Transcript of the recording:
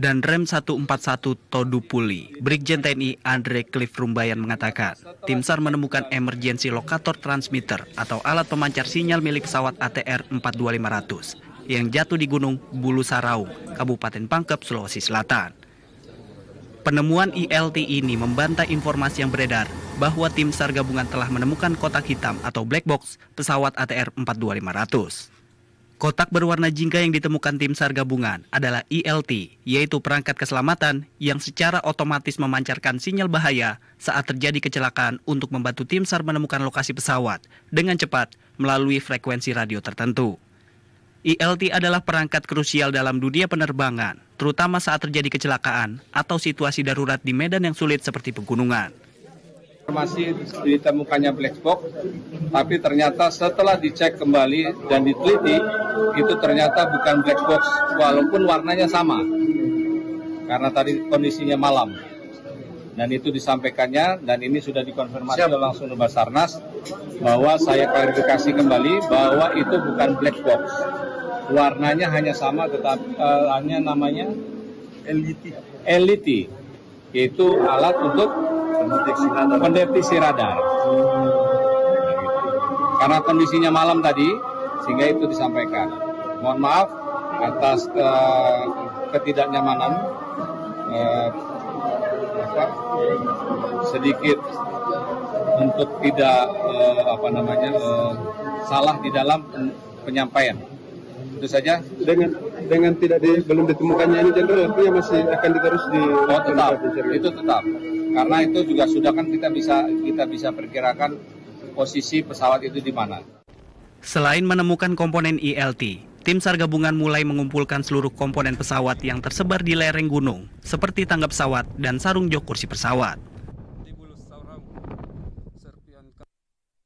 Dan Rem 141 Todupuli, Brigjen TNI Andre Cliff Rumbayan mengatakan, tim SAR menemukan emergency locator transmitter atau alat pemancar sinyal milik pesawat ATR 42500 yang jatuh di Gunung Bulu Saraung, Kabupaten Pangkep, Sulawesi Selatan. Penemuan ILT ini membantah informasi yang beredar bahwa tim SAR gabungan telah menemukan kotak hitam atau black box pesawat ATR 42500. Kotak berwarna jingga yang ditemukan tim SAR gabungan adalah ILT, yaitu perangkat keselamatan yang secara otomatis memancarkan sinyal bahaya saat terjadi kecelakaan untuk membantu tim SAR menemukan lokasi pesawat dengan cepat melalui frekuensi radio tertentu. ILT adalah perangkat krusial dalam dunia penerbangan, terutama saat terjadi kecelakaan atau situasi darurat di medan yang sulit seperti pegunungan. Masih ditemukannya black box, tapi ternyata setelah dicek kembali dan diteliti, itu ternyata bukan black box, walaupun warnanya sama, karena tadi kondisinya malam. Dan itu disampaikannya, dan ini sudah dikonfirmasi langsung oleh Basarnas, bahwa saya klarifikasi kembali bahwa itu bukan black box. Warnanya hanya sama, tetapi hanya namanya LET, yaitu alat untuk mendeteksi radar. Karena kondisinya malam tadi, sehingga itu disampaikan. Mohon maaf atas ketidaknyamanan, sedikit untuk tidak salah di dalam penyampaian. Itu saja. Dengan belum ditemukannya ini, Jenderal, artinya masih akan terus di. Oh, tetap. Itu tetap. Karena itu juga sudah kan kita bisa perkirakan posisi pesawat itu di mana. Selain menemukan komponen ILT, tim SAR gabungan mulai mengumpulkan seluruh komponen pesawat yang tersebar di lereng gunung, seperti tangga pesawat dan sarung jok kursi pesawat.